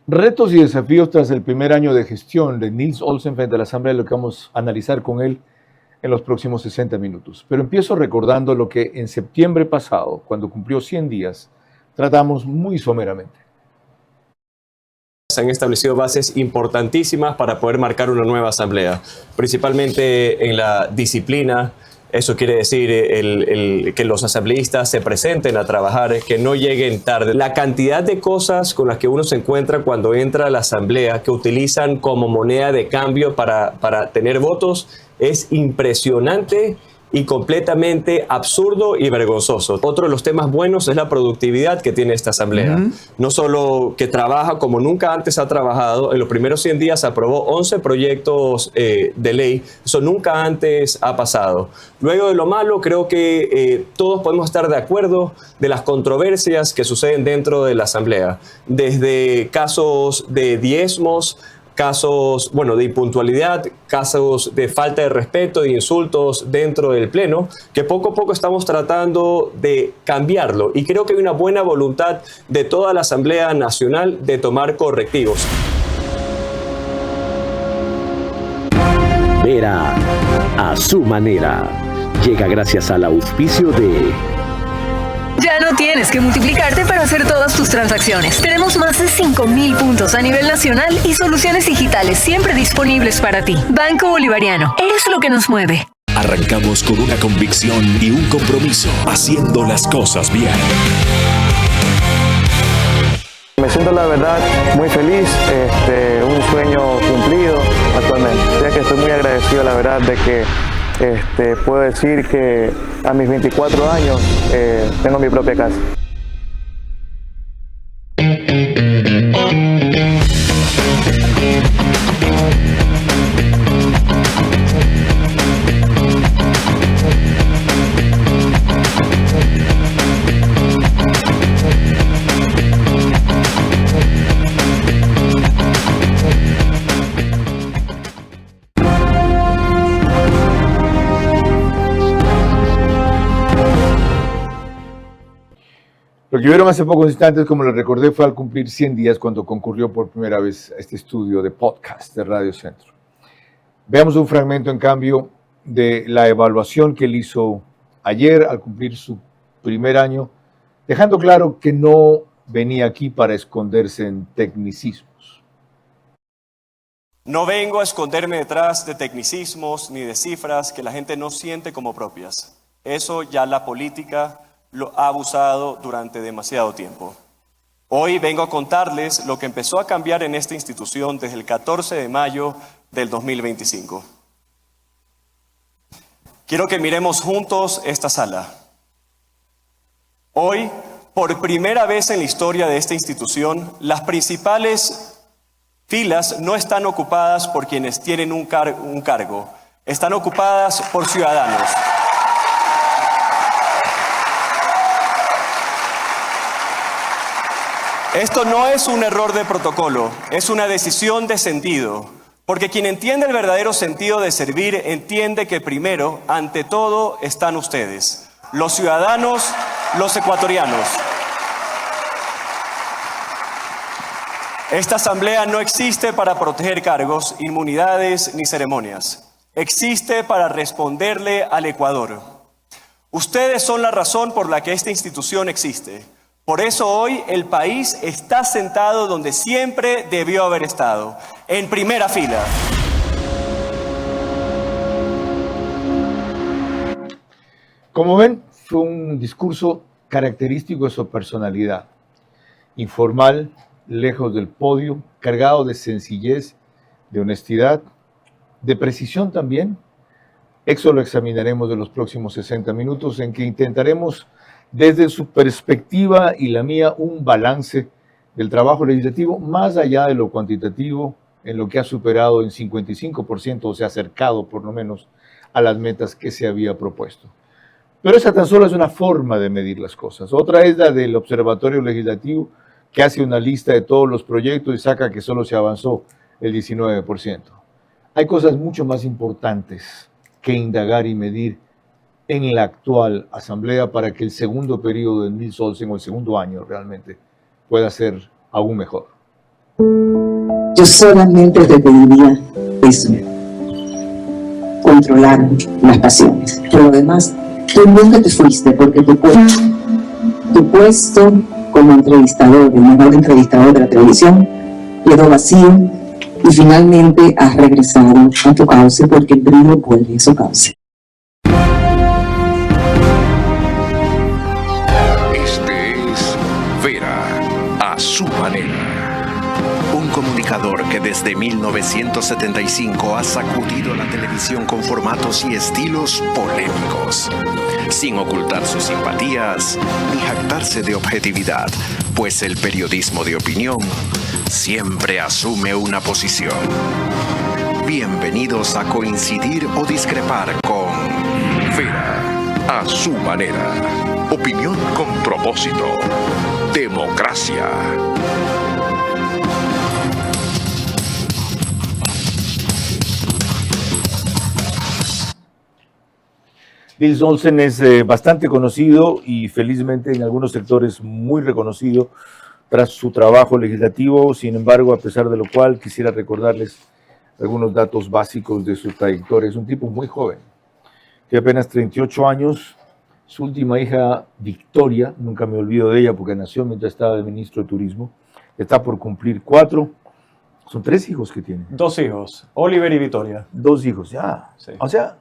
Retos y desafíos tras el primer año de gestión de Niels Olsen frente a la Asamblea, lo que vamos a analizar con él en los próximos 60 minutos. Pero empiezo recordando lo que en septiembre pasado, cuando cumplió 100 días, tratamos muy someramente. Se han establecido bases importantísimas para poder marcar una nueva asamblea, principalmente en la disciplina. Eso quiere decir que los asambleístas se presenten a trabajar, que no lleguen tarde. La cantidad de cosas con las que uno se encuentra cuando entra a la asamblea, que utilizan como moneda de cambio para tener votos, es impresionante y completamente absurdo y vergonzoso. Otro de los temas buenos es la productividad que tiene esta asamblea. No solo que trabaja como nunca antes ha trabajado, en los primeros 100 días aprobó 11 proyectos de ley, eso nunca antes ha pasado. Luego de lo malo, creo que todos podemos estar de acuerdo de las controversias que suceden dentro de la asamblea, desde casos de diezmos, casos, de impuntualidad, casos de falta de respeto, de insultos dentro del Pleno, que poco a poco estamos tratando de cambiarlo. Y creo que hay una buena voluntad de toda la Asamblea Nacional de tomar correctivos. Vera a su manera. Llega gracias al auspicio de... Ya no tienes que multiplicarte para hacer todas tus transacciones. Tenemos más de 5,000 puntos a nivel nacional y soluciones digitales siempre disponibles para ti. Banco Bolivariano, eres lo que nos mueve. Arrancamos con una convicción y un compromiso, haciendo las cosas bien. Me siento la verdad muy feliz, un sueño cumplido actualmente. Ya que estoy muy agradecido la verdad de que puedo decir que a mis 24 años tengo mi propia casa. Lo que vieron hace pocos instantes, como les recordé, fue al cumplir 100 días cuando concurrió por primera vez a este estudio de podcast de Radio Centro. Veamos un fragmento, en cambio, de la evaluación que él hizo ayer al cumplir su primer año, dejando claro que no venía aquí para esconderse en tecnicismos. No vengo a esconderme detrás de tecnicismos ni de cifras que la gente no siente como propias. Eso ya la política lo ha abusado durante demasiado tiempo. Hoy vengo a contarles lo que empezó a cambiar en esta institución desde el 14 de mayo del 2025. Quiero que miremos juntos esta sala. Hoy, por primera vez en la historia de esta institución, las principales filas no están ocupadas por quienes tienen un cargo, están ocupadas por ciudadanos. Esto no es un error de protocolo, es una decisión de sentido, porque quien entiende el verdadero sentido de servir entiende que primero, ante todo, están ustedes, los ciudadanos, los ecuatorianos. Esta asamblea no existe para proteger cargos, inmunidades ni ceremonias. Existe para responderle al Ecuador. Ustedes son la razón por la que esta institución existe. Por eso hoy el país está sentado donde siempre debió haber estado, en primera fila. Como ven, fue un discurso característico de su personalidad, informal, lejos del podio, cargado de sencillez, de honestidad, de precisión también. Eso lo examinaremos en los próximos 60 minutos, en que intentaremos, desde su perspectiva y la mía, un balance del trabajo legislativo más allá de lo cuantitativo, en lo que ha superado en 55%, o se ha acercado por lo menos a las metas que se había propuesto. Pero esa tan solo es una forma de medir las cosas. Otra es la del Observatorio Legislativo, que hace una lista de todos los proyectos y saca que solo se avanzó el 19%. Hay cosas mucho más importantes que indagar y medir en la actual asamblea para que el segundo periodo de Niels Olsen, o el segundo año realmente, pueda ser aún mejor. Yo solamente te pediría eso, controlar las pasiones. Por lo demás, tú nunca te fuiste porque tu puesto como entrevistador, el mejor entrevistador de la televisión, quedó vacío y finalmente has regresado a tu cauce porque el brillo vuelve a su cauce. Este es Vera, a su manera. Un comunicador que desde 1975 ha sacudido la televisión con formatos y estilos polémicos, sin ocultar sus simpatías ni jactarse de objetividad, pues el periodismo de opinión siempre asume una posición. Bienvenidos a coincidir o discrepar con Vera, a su manera. Opinión con propósito. Democracia. Nils Olsen es bastante conocido y felizmente en algunos sectores muy reconocido tras su trabajo legislativo. Sin embargo, a pesar de lo cual, quisiera recordarles algunos datos básicos de su trayectoria. Es un tipo muy joven, tiene apenas 38 años. Su última hija, Victoria, nunca me olvido de ella porque nació mientras estaba de ministro de Turismo, está por cumplir 4. Son 3 hijos que tiene. 2 hijos, Oliver y Victoria. 2 hijos, ya. Sí. O sea,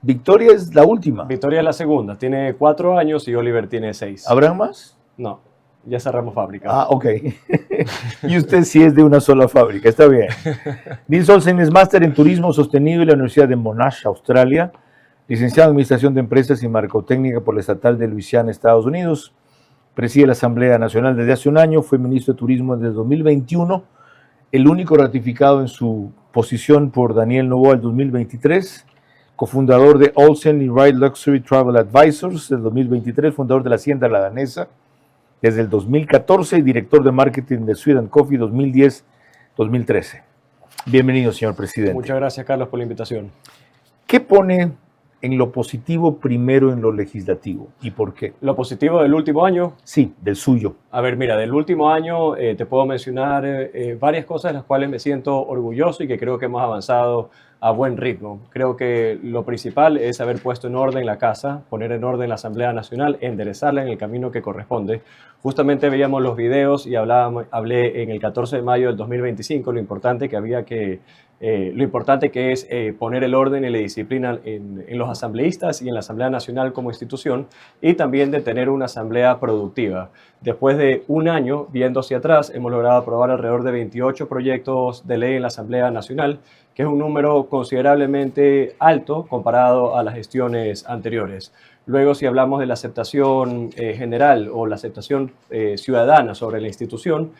Victoria es la última. Victoria es la segunda, tiene 4 años y Oliver tiene 6. ¿Habrán más? No, ya cerramos fábrica. Ah, ok. Y usted sí es de una sola fábrica, está bien. Nils Olsen es máster en Turismo Sostenible en la Universidad de Monash, Australia, licenciado en Administración de Empresas y Mercadotecnia por la Estatal de Luisiana, Estados Unidos. Preside la Asamblea Nacional desde hace un año, fue ministro de Turismo desde 2021, el único ratificado en su posición por Daniel Noboa en 2023, cofundador de Olsen y Wright Luxury Travel Advisors del 2023, fundador de la Hacienda La Danesa desde el 2014 y director de marketing de Sweet & Coffee 2010-2013. Bienvenido, señor presidente. Muchas gracias, Carlos, por la invitación. ¿Qué pone en lo positivo primero en lo legislativo y por qué? Lo positivo del último año. Sí, del suyo. A ver, mira, del último año te puedo mencionar varias cosas de las cuales me siento orgulloso y que creo que hemos avanzado a buen ritmo. Creo que lo principal es haber puesto en orden la casa, poner en orden la Asamblea Nacional, enderezarla en el camino que corresponde. Justamente veíamos los videos y hablé en el 14 de mayo del 2025 lo importante que es poner el orden y la disciplina en los asambleístas y en la Asamblea Nacional como institución, y también de tener una asamblea productiva. Después de un año viendo hacia atrás, hemos logrado aprobar alrededor de 28 proyectos de ley en la Asamblea Nacional, que es un número considerablemente alto comparado a las gestiones anteriores. Luego, si hablamos de la aceptación general o la aceptación ciudadana sobre la institución,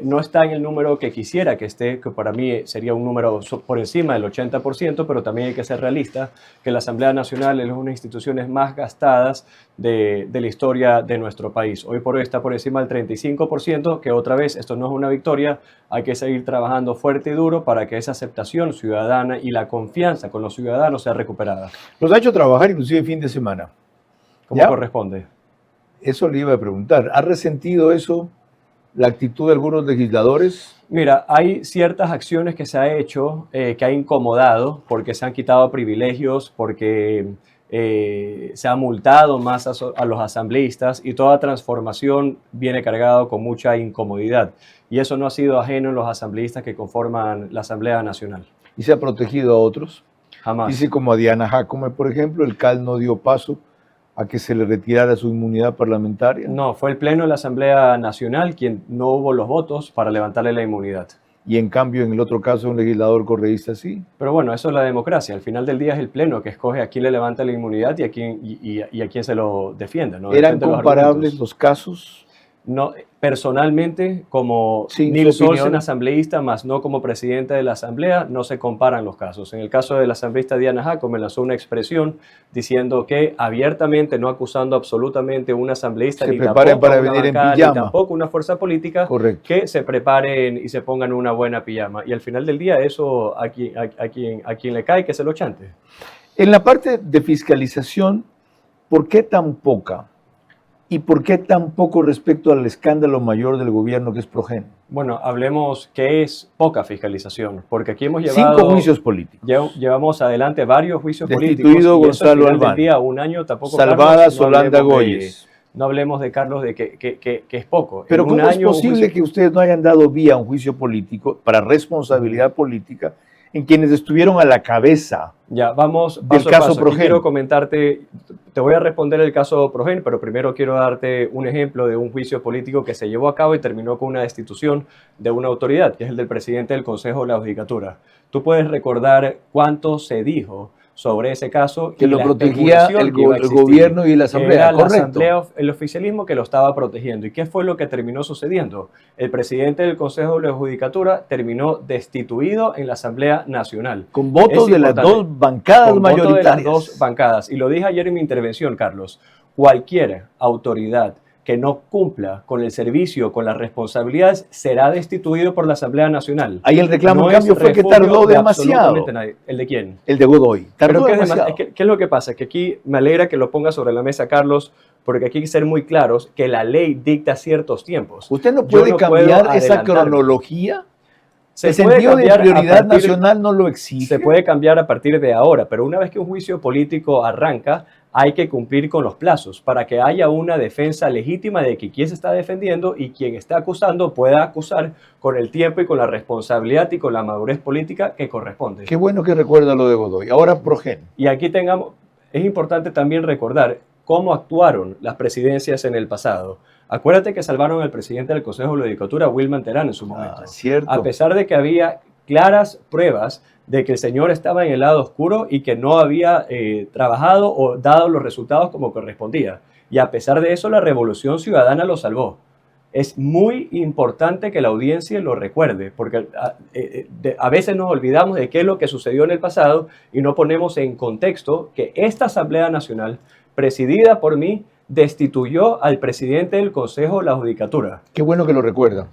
no está en el número que quisiera que esté, que para mí sería un número por encima del 80%, pero también hay que ser realista, que la Asamblea Nacional es una de las instituciones más gastadas de la historia de nuestro país. Hoy por hoy está por encima del 35%, que otra vez, esto no es una victoria, hay que seguir trabajando fuerte y duro para que esa aceptación ciudadana y la confianza con los ciudadanos sea recuperada. Los ha hecho trabajar inclusive fin de semana. ¿Cómo corresponde? Eso le iba a preguntar. ¿Ha resentido eso la actitud de algunos legisladores? Mira, hay ciertas acciones que se ha hecho que ha incomodado porque se han quitado privilegios, porque se ha multado más a los asambleístas, y toda transformación viene cargado con mucha incomodidad. Y eso no ha sido ajeno en los asambleístas que conforman la Asamblea Nacional. ¿Y se ha protegido a otros? Jamás. Dice como a Diana Jacome, por ejemplo, el CAL no dio paso a que se le retirara su inmunidad parlamentaria. No, fue el Pleno de la Asamblea Nacional quien no hubo los votos para levantarle la inmunidad. Y en cambio, en el otro caso, un legislador correísta sí. Pero bueno, eso es la democracia. Al final del día es el Pleno que escoge a quién le levanta la inmunidad y a quién se lo defienda, ¿no? ¿Eran comparables los casos? No, personalmente, como Sí, Nils Olsen, asambleísta, más no como presidente de la Asamblea, no se comparan los casos. En el caso de la asambleísta Diana Jacome, lanzó una expresión diciendo que abiertamente, no acusando absolutamente a un asambleísta, Se ni preparen tampoco para a una venir en bancada, pijama. ni tampoco una fuerza política, Correcto. que se preparen y se pongan una buena pijama. Y al final del día, eso a quien le cae, que se lo chante. En la parte de fiscalización, ¿por qué tan poca? ¿Y por qué tan poco respecto al escándalo mayor del gobierno que es Progen? Bueno, hablemos qué es poca fiscalización, porque aquí hemos 5 juicios políticos. Llevamos adelante varios juicios Destituido políticos. Y Gonzalo eso, al final Albán. del día, un año tampoco. Salvada Carlos, Solanda hablemos Goyes. no hablemos de Carlos de que es poco. Pero En un ¿cómo es año, un posible juicio- que ustedes no hayan dado vía a un juicio político para responsabilidad política en quienes estuvieron a la cabeza? Ya, vamos del paso a caso paso. Aquí Progen? quiero comentarte, te voy a responder el caso Progen, pero primero quiero darte un ejemplo de un juicio político que se llevó a cabo y terminó con una destitución de una autoridad, que es el del presidente del Consejo de la Judicatura. ¿Tú puedes recordar cuánto se dijo sobre ese caso? Que y lo la protegía especulación el que iba a existir? gobierno y la asamblea, Era la correcto. asamblea, el oficialismo que lo estaba protegiendo. ¿Y qué fue lo que terminó sucediendo? El presidente del Consejo de la Judicatura terminó destituido en la Asamblea Nacional. Con votos Es de las importante. dos bancadas Con voto de las mayoritarias. dos bancadas. Y lo dije ayer en mi intervención, Carlos. Cualquier autoridad que no cumpla con el servicio, con las responsabilidades, será destituido por la Asamblea Nacional. Ahí el reclamo, en es cambio, fue que refugio tardó de demasiado. absolutamente nadie. ¿El de quién? El de Godoy. Tardó Pero ¿qué es, demasiado. ¿qué es lo que pasa? Que aquí me alegra que lo ponga sobre la mesa, Carlos, porque aquí hay que ser muy claros que la ley dicta ciertos tiempos. Usted no Yo puede no puedo cambiar esa adelantarme. cronología. Se El puede sentido de cambiar a prioridad partir- nacional no lo exige. Se puede cambiar a partir de ahora, pero una vez que un juicio político arranca, hay que cumplir con los plazos para que haya una defensa legítima de que quien se está defendiendo y quien está acusando pueda acusar con el tiempo y con la responsabilidad y con la madurez política que corresponde. Qué bueno que recuerda lo de Godoy. Ahora Progen. Y aquí es importante también recordar cómo actuaron las presidencias en el pasado. Acuérdate que salvaron al presidente del Consejo de la Judicatura, Wilman Terán, en su momento. Cierto. A pesar de que había claras pruebas de que el señor estaba en el lado oscuro y que no había trabajado o dado los resultados como correspondía. Y a pesar de eso, la Revolución Ciudadana lo salvó. Es muy importante que la audiencia lo recuerde, porque a veces nos olvidamos de qué es lo que sucedió en el pasado y no ponemos en contexto que esta Asamblea Nacional, presidida por mí, destituyó al presidente del Consejo de la Judicatura. Qué bueno que lo recuerda.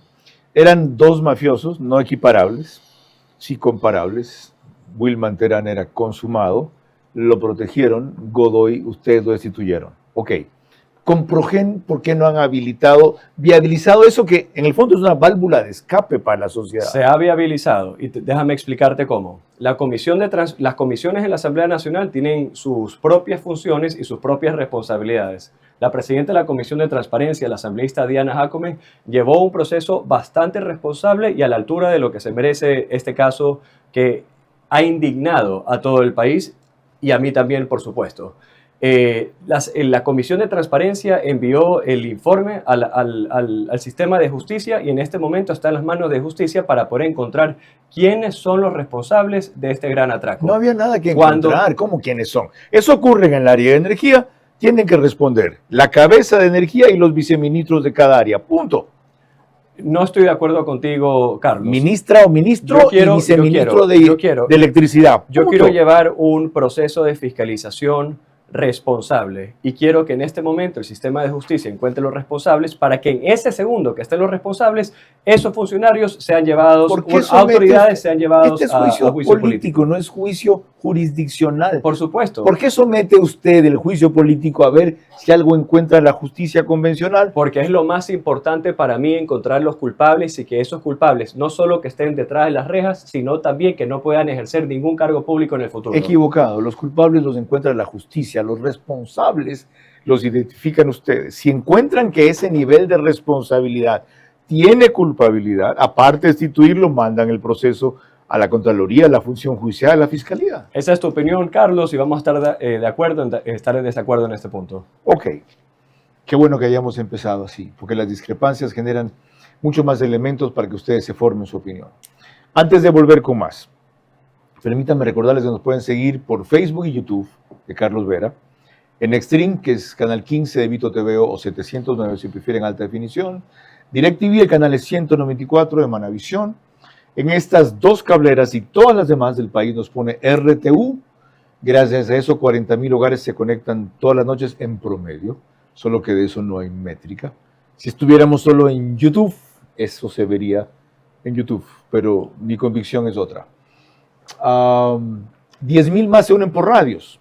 Eran dos mafiosos, no equiparables, sí comparables. Wilman Terán era consumado, lo protegieron, Godoy, ustedes lo destituyeron. Ok. Con Progen, ¿por qué no han viabilizado eso que en el fondo es una válvula de escape para la sociedad? Se ha viabilizado y déjame explicarte cómo. Las comisiones en la Asamblea Nacional tienen sus propias funciones y sus propias responsabilidades. La presidenta de la Comisión de Transparencia, la asambleísta Diana Jacome, llevó un proceso bastante responsable y a la altura de lo que se merece este caso que ha indignado a todo el país y a mí también, por supuesto. La Comisión de Transparencia envió el informe al sistema de justicia y en este momento está en las manos de justicia para poder encontrar quiénes son los responsables de este gran atraco. No había nada que Cuando- encontrar. ¿Cómo quiénes son? Eso ocurre en el área de energía. Tienen que responder la cabeza de energía y los viceministros de cada área. Punto. No estoy de acuerdo contigo, Carlos. Ministra o ministro Yo quiero- y viceministro yo quiero- de electricidad. Yo Punto. quiero llevar un proceso de fiscalización responsable y quiero que en este momento el sistema de justicia encuentre los responsables para que en ese segundo que estén los responsables, esos funcionarios sean llevados, ¿Por qué o somete autoridades usted- sean llevados Este es a juicio, juicio político, no es juicio jurisdiccional. Por supuesto. ¿Por qué somete usted el juicio político a ver si algo encuentra la justicia convencional? Porque es lo más importante para mí encontrar los culpables y que esos culpables no solo que estén detrás de las rejas, sino también que no puedan ejercer ningún cargo público en el futuro. Equivocado. Los culpables los encuentra la justicia, los responsables los identifican ustedes. Si encuentran que ese nivel de responsabilidad tiene culpabilidad, aparte de destituirlo, mandan el proceso a la Contraloría, a la función judicial, a la Fiscalía. Esa es tu opinión, Carlos, y vamos a estar de acuerdo estar en desacuerdo en este punto. Ok, qué bueno que hayamos empezado así, porque las discrepancias generan muchos más elementos para que ustedes se formen su opinión. Antes de volver con más, permítanme recordarles que nos pueden seguir por Facebook y YouTube de Carlos Vera, en Extreme, que es canal 15 de Vito TV o 709 si prefieren alta definición, DirecTV, el canal es 194 de Manavisión. En estas dos cableras y todas las demás del país nos pone RTU. Gracias a eso, 40,000 hogares se conectan todas las noches en promedio, solo que de eso no hay métrica. Si estuviéramos solo en YouTube, eso se vería en YouTube, pero mi convicción es otra. 10,000 más se unen por radios.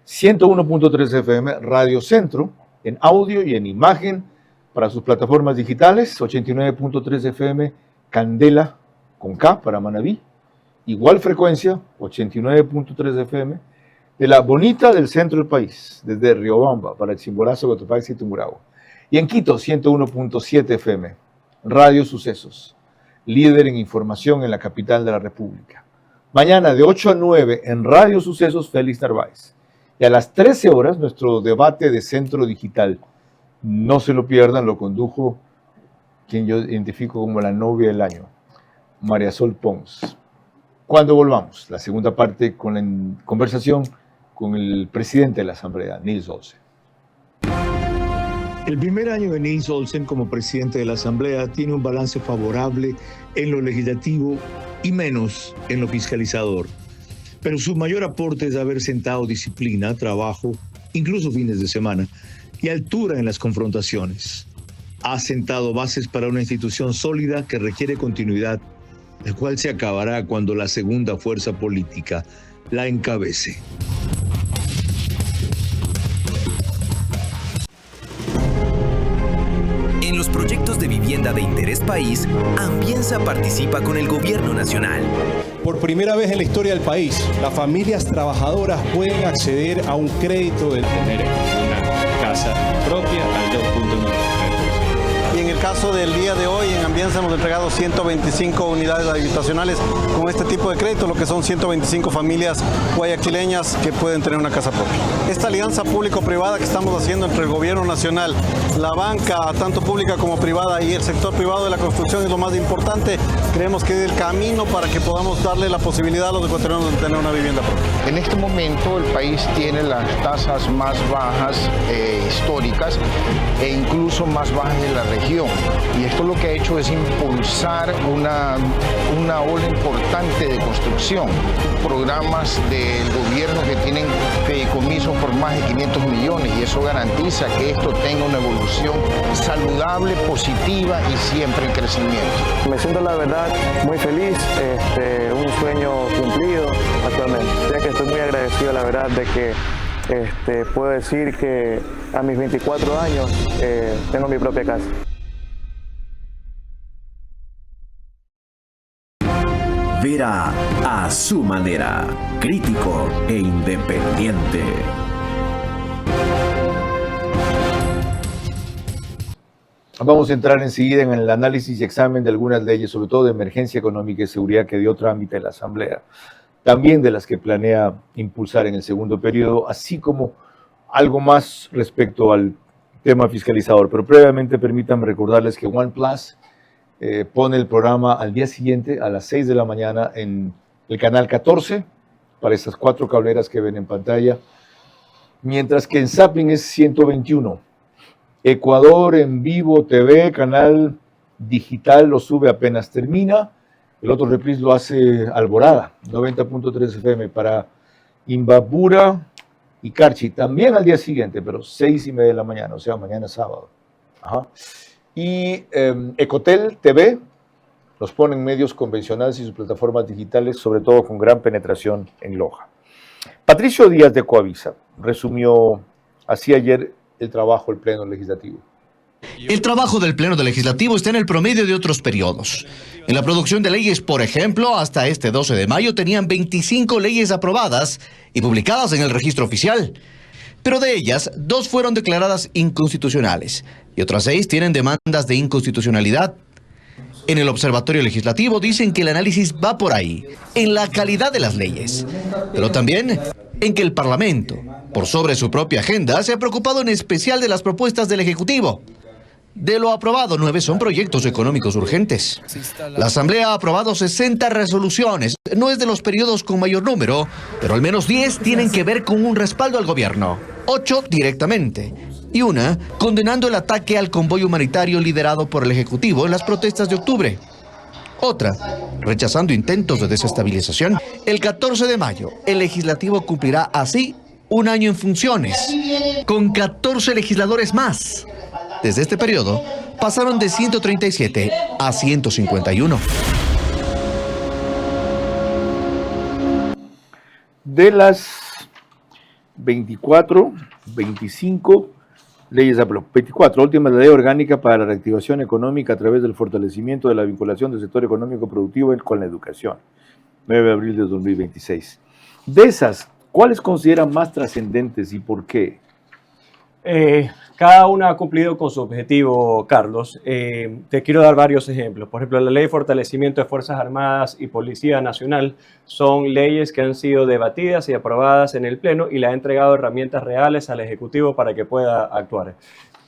101.3 FM, Radio Centro, en audio y en imagen para sus plataformas digitales, 89.3 FM Candela con K para Manabí, igual frecuencia, 89.3 FM, de la bonita del centro del país, desde Riobamba para Chimborazo, Cotopaxi y Tungurahua. Y en Quito, 101.7 FM, Radio Sucesos, líder en información en la capital de la República. Mañana de 8 a 9 en Radio Sucesos, Félix Narváez. Y a las 13 horas, nuestro debate de Centro Digital. No se lo pierdan, lo condujo quien yo identifico como la novia del año, María Sol Pons. Cuando volvamos, la segunda parte con la conversación con el presidente de la Asamblea, Nils Olsen. El primer año de Nils Olsen como presidente de la Asamblea tiene un balance favorable en lo legislativo y menos en lo fiscalizador. Pero su mayor aporte es haber sentado disciplina, trabajo, incluso fines de semana, y altura en las confrontaciones. Ha sentado bases para una institución sólida que requiere continuidad, el cual se acabará cuando la segunda fuerza política la encabece. En los proyectos de vivienda de interés país, Ambienza participa con el Gobierno Nacional. Por primera vez en la historia del país, las familias trabajadoras pueden acceder a un crédito de tener una casa propia al 2.9%. Y en el caso del día de hoy, en Ambienza hemos entregado 125 unidades habitacionales con este tipo de crédito, lo que son 125 familias guayaquileñas que pueden tener una casa propia. Esta alianza público-privada que estamos haciendo entre el Gobierno Nacional, la banca, tanto pública como privada, y el sector privado de la construcción es lo más importante. Creemos que es el camino para que podamos darle la posibilidad a los ecuatorianos de tener una vivienda propia. En este momento el país tiene las tasas más bajas históricas e incluso más bajas de la región. Y esto lo que ha hecho es impulsar una ola importante de construcción. Programas del gobierno que tienen fideicomisos por más de 500 millones y eso garantiza que esto tenga una evolución saludable, positiva y siempre en crecimiento. Me siento la verdad muy feliz, un sueño cumplido actualmente. Ya que estoy muy agradecido la verdad de que puedo decir que a mis 24 años tengo mi propia casa. Vera a su manera, crítico e independiente. Vamos a entrar enseguida en el análisis y examen de algunas leyes, sobre todo de emergencia económica y seguridad que dio trámite a la Asamblea, también de las que planea impulsar en el segundo periodo, así como algo más respecto al tema fiscalizador. Pero previamente permítanme recordarles que OnePlus pone el programa al día siguiente a las 6 de la mañana en el canal 14 para esas 4 cableras que ven en pantalla, mientras que en Zapping es 121. Ecuador en Vivo TV, canal digital, lo sube apenas termina. El otro reprise lo hace Alborada, 90.3 FM para Imbabura y Carchi, también al día siguiente, pero 6:30 de la mañana, o sea, mañana sábado. Ajá. Y Ecotel TV los pone en medios convencionales y sus plataformas digitales, sobre todo con gran penetración en Loja. Patricio Díaz de Coavisa resumió así ayer el trabajo del Pleno Legislativo. El trabajo del Pleno Legislativo está en el promedio de otros periodos. En la producción de leyes, por ejemplo, hasta este 12 de mayo tenían 25 leyes aprobadas y publicadas en el registro oficial. Pero de ellas, 2 fueron declaradas inconstitucionales y otras 6 tienen demandas de inconstitucionalidad. En el Observatorio Legislativo dicen que el análisis va por ahí, en la calidad de las leyes, pero también en que el Parlamento, por sobre su propia agenda, se ha preocupado en especial de las propuestas del Ejecutivo. De lo aprobado, 9 son proyectos económicos urgentes. La Asamblea ha aprobado 60 resoluciones. No es de los periodos con mayor número, pero al menos 10 tienen que ver con un respaldo al gobierno, 8 directamente, y una condenando el ataque al convoy humanitario liderado por el Ejecutivo en las protestas de octubre. Otra, rechazando intentos de desestabilización. El 14 de mayo, el Legislativo cumplirá así un año en funciones, con 14 legisladores más. Desde este periodo, pasaron de 137 a 151. De las 24, 25 leyes aprobadas. 24. Última ley orgánica para la reactivación económica a través del fortalecimiento de la vinculación del sector económico productivo con la educación. 9 de abril de 2026. De esas, ¿cuáles consideran más trascendentes y por qué? Cada una ha cumplido con su objetivo, Carlos. Te quiero dar varios ejemplos. Por ejemplo, la Ley de Fortalecimiento de Fuerzas Armadas y Policía Nacional son leyes que han sido debatidas y aprobadas en el Pleno y le ha entregado herramientas reales al Ejecutivo para que pueda actuar.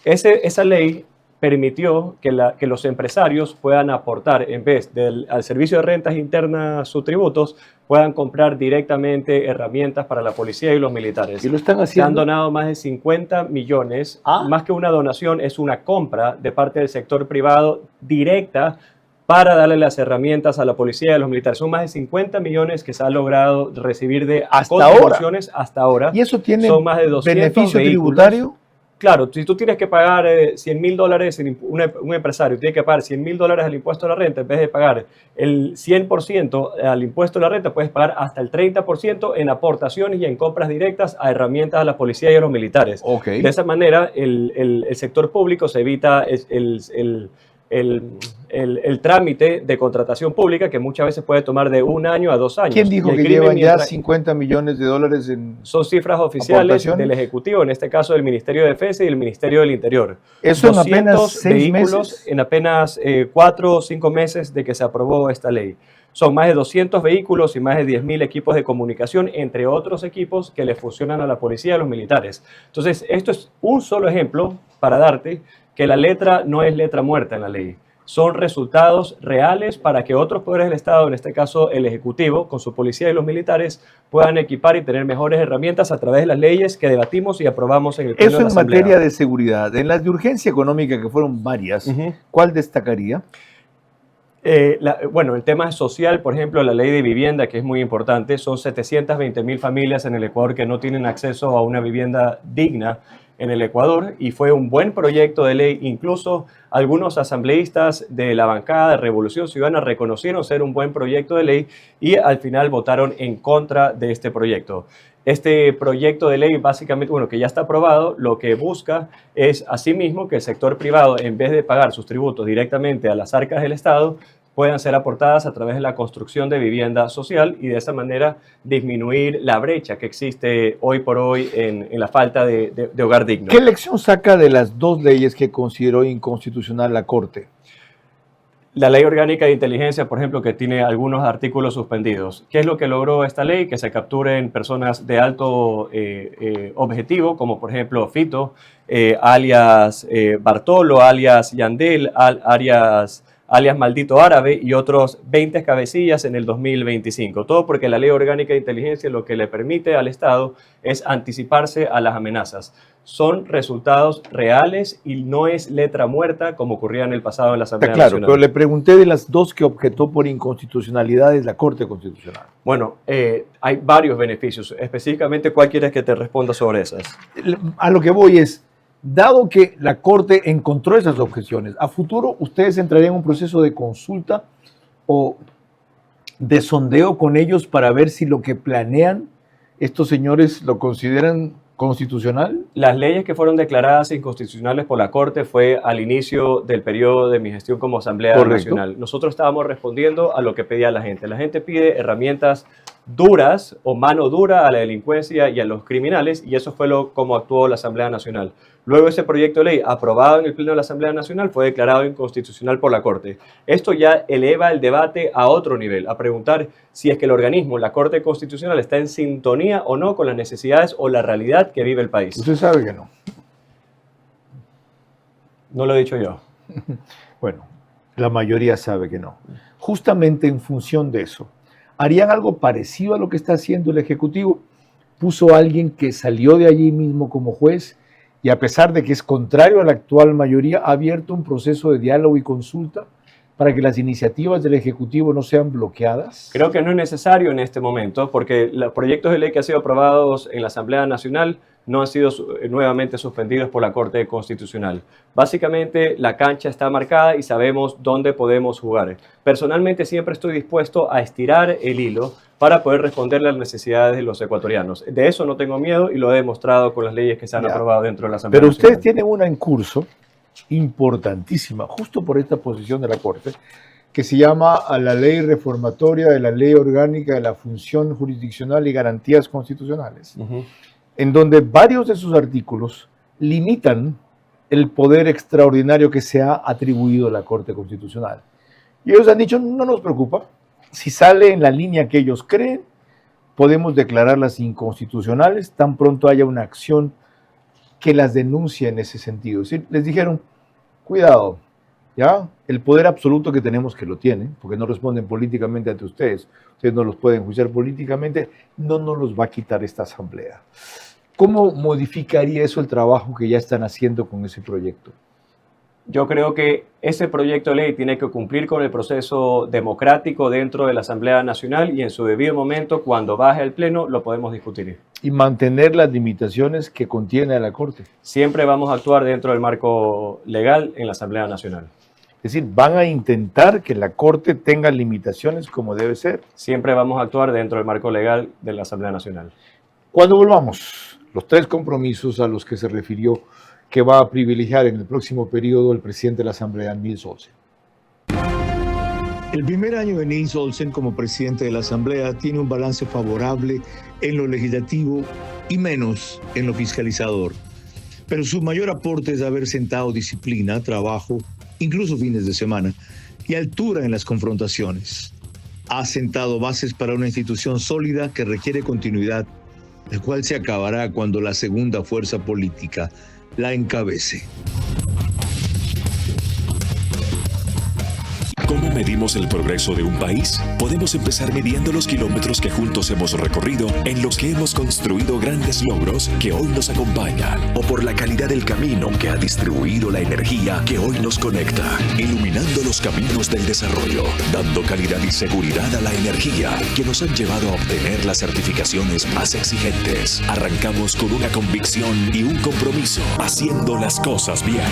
Esa ley permitió que los empresarios puedan aportar, en vez al Servicio de Rentas Internas sus tributos, puedan comprar directamente herramientas para la policía y los militares. ¿Y lo están haciendo? Se han donado más de 50 millones. Más que una donación, es una compra de parte del sector privado directa para darle las herramientas a la policía y a los militares. Son más de 50 millones que se ha logrado recibir de contribuciones hasta ahora. ¿Y eso tiene son más de 200 beneficio vehículos. Tributario? Claro, si tú tienes que pagar $100,000, un empresario tiene que pagar $100,000 al impuesto a la renta, en vez de pagar el 100% al impuesto a la renta, puedes pagar hasta el 30% en aportaciones y en compras directas a herramientas a la policía y a los militares. Okay. De esa manera, el sector público se evita el trámite de contratación pública, que muchas veces puede tomar de 1 año a 2 años. ¿Quién dijo que llevan ya $50 millones en Son cifras oficiales del Ejecutivo, en este caso del Ministerio de Defensa y del Ministerio del Interior. ¿Eso en apenas 6 meses? En apenas 4 o 5 meses de que se aprobó esta ley. Son más de 200 vehículos y más de 10.000 equipos de comunicación, entre otros equipos que le funcionan a la policía y a los militares. Entonces, esto es un solo ejemplo para darte que la letra no es letra muerta en la ley. Son resultados reales para que otros poderes del Estado, en este caso el Ejecutivo, con su policía y los militares, puedan equipar y tener mejores herramientas a través de las leyes que debatimos y aprobamos en el Pleno de la Asamblea. Eso en materia de seguridad. En las de urgencia económica, que fueron varias, ¿cuál destacaría? Bueno, el tema social, por ejemplo, la ley de vivienda, que es muy importante. Son 720.000 familias en el Ecuador que no tienen acceso a una vivienda digna en el Ecuador, y fue un buen proyecto de ley. Incluso algunos asambleístas de la bancada de Revolución Ciudadana reconocieron ser un buen proyecto de ley y al final votaron en contra de este proyecto. Este proyecto de ley, básicamente, bueno, que ya está aprobado, lo que busca es asimismo que el sector privado, en vez de pagar sus tributos directamente a las arcas del Estado, puedan ser aportadas a través de la construcción de vivienda social y de esa manera disminuir la brecha que existe hoy por hoy en la falta de hogar digno. ¿Qué lección saca de las 2 leyes que consideró inconstitucional la Corte? La Ley Orgánica de Inteligencia, por ejemplo, que tiene algunos artículos suspendidos. ¿Qué es lo que logró esta ley? Que se capturen personas de alto objetivo, como por ejemplo Fito, alias Bartolo, alias Yandel, alias Maldito Árabe, y otros 20 cabecillas en el 2025. Todo porque la Ley Orgánica de Inteligencia lo que le permite al Estado es anticiparse a las amenazas. Son resultados reales y no es letra muerta como ocurría en el pasado en la Asamblea Nacional. Pero le pregunté de las 2 que objetó por inconstitucionalidad la Corte Constitucional. Bueno, hay varios beneficios. Específicamente, ¿cuál quieres que te responda sobre esas? A lo que voy es, dado que la Corte encontró esas objeciones, ¿a futuro ustedes entrarían en un proceso de consulta o de sondeo con ellos para ver si lo que planean estos señores lo consideran constitucional? Las leyes que fueron declaradas inconstitucionales por la Corte fue al inicio del periodo de mi gestión como Asamblea Nacional. Nosotros estábamos respondiendo a lo que pedía la gente. La gente pide herramientas duras o mano dura a la delincuencia y a los criminales, y eso fue como actuó la Asamblea Nacional. Luego ese proyecto de ley aprobado en el Pleno de la Asamblea Nacional fue declarado inconstitucional por la Corte. Esto ya eleva el debate a otro nivel, a preguntar si es que el organismo, la Corte Constitucional, está en sintonía o no con las necesidades o la realidad que vive el país. Usted sabe que no. No lo he dicho yo. Bueno, la mayoría sabe que no. Justamente en función de eso, ¿harían algo parecido a lo que está haciendo el Ejecutivo? Puso a alguien que salió de allí mismo como juez y, a pesar de que es contrario a la actual mayoría, ha abierto un proceso de diálogo y consulta para que las iniciativas del Ejecutivo no sean bloqueadas. Creo que no es necesario en este momento, porque los proyectos de ley que han sido aprobados en la Asamblea Nacional no han sido nuevamente suspendidos por la Corte Constitucional. Básicamente, la cancha está marcada y sabemos dónde podemos jugar. Personalmente, siempre estoy dispuesto a estirar el hilo para poder responderle a las necesidades de los ecuatorianos. De eso no tengo miedo y lo he demostrado con las leyes que se han aprobado dentro de la Asamblea Pero Nacional. ustedes tienen una en curso importantísima, justo por esta posición de la Corte, que se llama a la ley reformatoria de la ley orgánica de la función jurisdiccional y garantías constitucionales, en donde varios de sus artículos limitan el poder extraordinario que se ha atribuido a la Corte Constitucional. Y ellos han dicho, no nos preocupa, si sale en la línea que ellos creen, podemos declararlas inconstitucionales tan pronto haya una acción que las denuncie en ese sentido. Es decir, les dijeron, cuidado, ¿ya? El poder absoluto que tenemos, que lo tienen, porque no responden políticamente ante ustedes no los pueden juzgar políticamente, no nos los va a quitar esta Asamblea. ¿Cómo modificaría eso el trabajo que ya están haciendo con ese proyecto? Yo creo que ese proyecto de ley tiene que cumplir con el proceso democrático dentro de la Asamblea Nacional y en su debido momento, cuando baje al Pleno, lo podemos discutir. Y mantener las limitaciones que contiene la Corte. Siempre vamos a actuar dentro del marco legal en la Asamblea Nacional. Es decir, van a intentar que la Corte tenga limitaciones como debe ser. Siempre vamos a actuar dentro del marco legal de la Asamblea Nacional. Cuando volvamos, los 3 compromisos a los que se refirió que va a privilegiar en el próximo periodo el presidente de la Asamblea, Nils Olsen. El primer año de Nils Olsen como presidente de la Asamblea tiene un balance favorable en lo legislativo y menos en lo fiscalizador. Pero su mayor aporte es haber sentado disciplina, trabajo, incluso fines de semana, y altura en las confrontaciones. Ha sentado bases para una institución sólida que requiere continuidad, la cual se acabará cuando la segunda fuerza política la encabece. ¿Cómo medimos el progreso de un país? Podemos empezar midiendo los kilómetros que juntos hemos recorrido, en los que hemos construido grandes logros que hoy nos acompañan, o por la calidad del camino que ha distribuido la energía que hoy nos conecta, iluminando los caminos del desarrollo, dando calidad y seguridad a la energía que nos han llevado a obtener las certificaciones más exigentes. Arrancamos con una convicción y un compromiso, haciendo las cosas bien.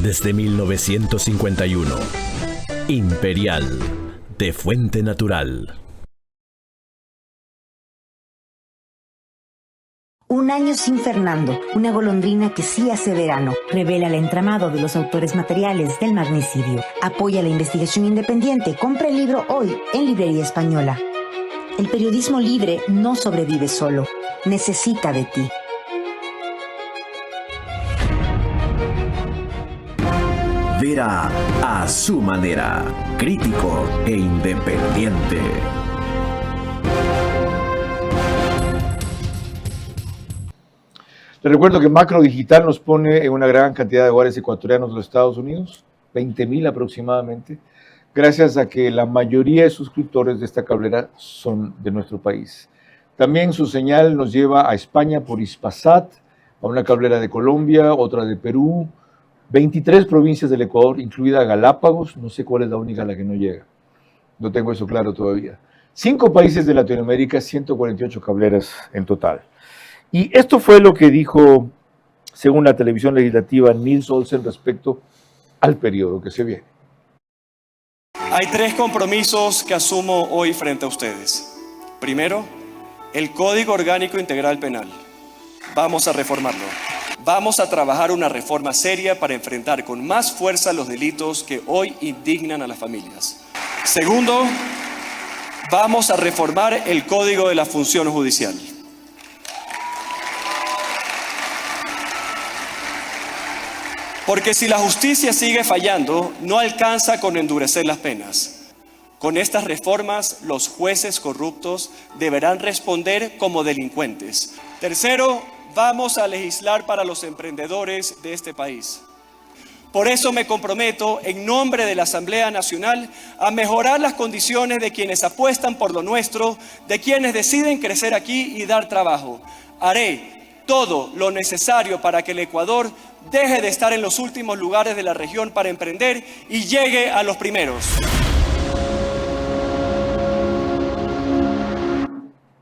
Desde 1951, Imperial, de fuente natural. Un año sin Fernando, una golondrina que sí hace verano. Revela el entramado de los autores materiales del magnicidio. Apoya la investigación independiente. Compra el libro hoy en Librería Española. El periodismo libre no sobrevive solo. Necesita de ti. Vera a su manera, crítico e independiente. Les recuerdo que Macro Digital nos pone en una gran cantidad de hogares ecuatorianos de los Estados Unidos, 20,000 aproximadamente, gracias a que la mayoría de suscriptores de esta cablera son de nuestro país. También su señal nos lleva a España por Hispasat, a una cablera de Colombia, otra de Perú, 23 provincias del Ecuador, incluida Galápagos, no sé cuál es la única a la que no llega, no tengo eso claro todavía. 5 países de Latinoamérica, 148 cableras en total. Y esto fue lo que dijo, según la televisión legislativa, Nils Olsen respecto al periodo que se viene. Hay 3 compromisos que asumo hoy frente a ustedes. Primero, el Código Orgánico Integral Penal. Vamos a reformarlo. Vamos a trabajar una reforma seria para enfrentar con más fuerza los delitos que hoy indignan a las familias. Segundo, vamos a reformar el Código de la Función Judicial. Porque si la justicia sigue fallando, no alcanza con endurecer las penas. Con estas reformas, los jueces corruptos deberán responder como delincuentes. Tercero, vamos a legislar para los emprendedores de este país. Por eso me comprometo, en nombre de la Asamblea Nacional, a mejorar las condiciones de quienes apuestan por lo nuestro, de quienes deciden crecer aquí y dar trabajo. Haré todo lo necesario para que el Ecuador deje de estar en los últimos lugares de la región para emprender y llegue a los primeros.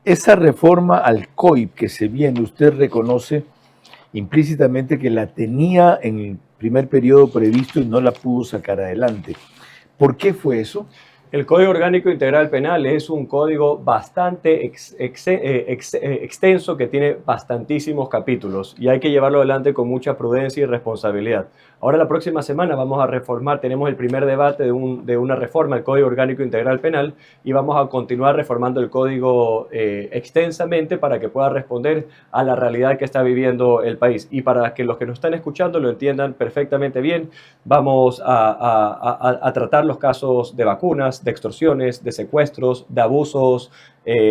Esa reforma al COIP que se viene, usted reconoce implícitamente que la tenía en el primer periodo previsto y no la pudo sacar adelante. ¿Por qué fue eso? El Código Orgánico Integral Penal es un código bastante extenso que tiene bastantísimos capítulos y hay que llevarlo adelante con mucha prudencia y responsabilidad. Ahora la próxima semana vamos a reformar, tenemos el primer debate de una reforma al Código Orgánico Integral Penal y vamos a continuar reformando el código extensamente para que pueda responder a la realidad que está viviendo el país. Y para que los que nos están escuchando lo entiendan perfectamente bien, vamos a tratar los casos de vacunas, de extorsiones, de secuestros, de abusos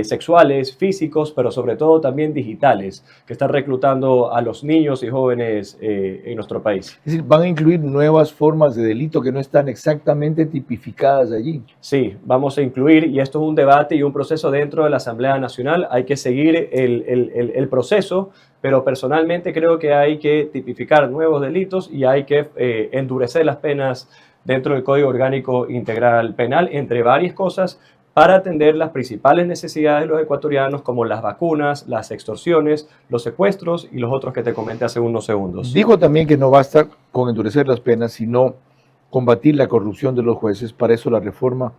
sexuales, físicos, pero sobre todo también digitales, que están reclutando a los niños y jóvenes en nuestro país. Es decir, van a incluir nuevas formas de delito que no están exactamente tipificadas allí. Sí, vamos a incluir, y esto es un debate y un proceso dentro de la Asamblea Nacional, hay que seguir el proceso, pero personalmente creo que hay que tipificar nuevos delitos y hay que endurecer las penas dentro del Código Orgánico Integral Penal, entre varias cosas, para atender las principales necesidades de los ecuatorianos, como las vacunas, las extorsiones, los secuestros y los otros que te comenté hace unos segundos. Dijo también que no basta con endurecer las penas, sino combatir la corrupción de los jueces. Para eso la reforma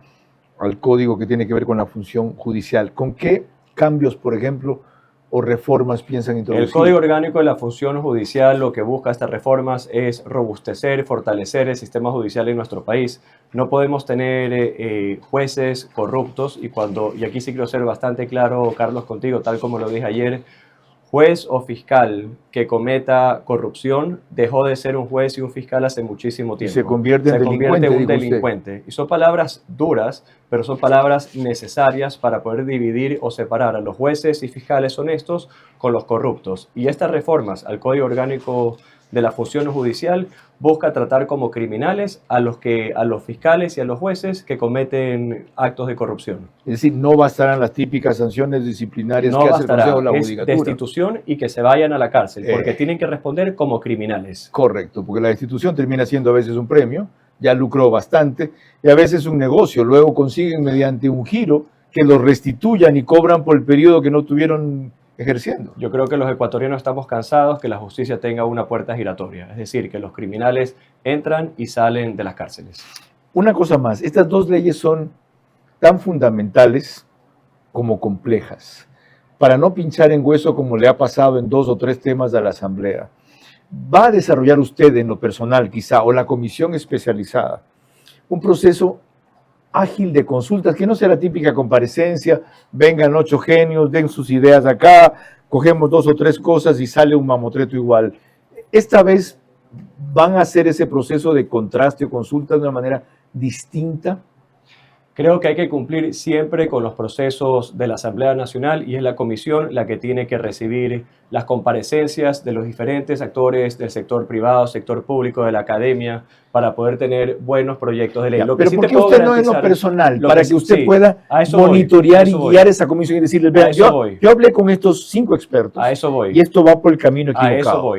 al código que tiene que ver con la función judicial. ¿Con qué cambios, por ejemplo, o reformas piensan introducir? El Código Orgánico de la Función Judicial lo que busca estas reformas es robustecer, fortalecer el sistema judicial en nuestro país. No podemos tener jueces corruptos y aquí sí quiero ser bastante claro, Carlos, contigo, tal como lo dije ayer. Juez o fiscal que cometa corrupción dejó de ser un juez y un fiscal hace muchísimo tiempo. Se convierte en un delincuente. Y son palabras duras, pero son palabras necesarias para poder dividir o separar a los jueces y fiscales honestos con los corruptos. Y estas reformas al Código Orgánico de la Función Judicial busca tratar como criminales a los fiscales y a los jueces que cometen actos de corrupción. Es decir, no bastarán las típicas sanciones disciplinarias que hace el Consejo de la Judicatura. Destitución y que se vayan a la cárcel, porque tienen que responder como criminales. Correcto, porque la destitución termina siendo a veces un premio, ya lucró bastante, y a veces un negocio, luego consiguen mediante un giro que los restituyan y cobran por el periodo que no tuvieron ejerciendo. Yo creo que los ecuatorianos estamos cansados que la justicia tenga una puerta giratoria, es decir, que los criminales entran y salen de las cárceles. Una cosa más, estas dos leyes son tan fundamentales como complejas. Para no pinchar en hueso como le ha pasado en 2 o 3 temas de la Asamblea, ¿va a desarrollar usted en lo personal quizá, o la comisión especializada, un proceso ágil de consultas, que no sea la típica comparecencia, vengan 8 genios, den sus ideas acá, cogemos 2 o 3 cosas y sale un mamotreto igual? Esta vez van a hacer ese proceso de contraste o consulta de una manera distinta. Creo que hay que cumplir siempre con los procesos de la Asamblea Nacional y es la comisión la que tiene que recibir las comparecencias de los diferentes actores del sector privado, sector público, de la academia, para poder tener buenos proyectos de ley. Pero ¿por qué usted no en lo personal? Para que usted pueda monitorear y guiar esa comisión y decirles, vean, yo hablé con estos 5 expertos y esto va por el camino equivocado.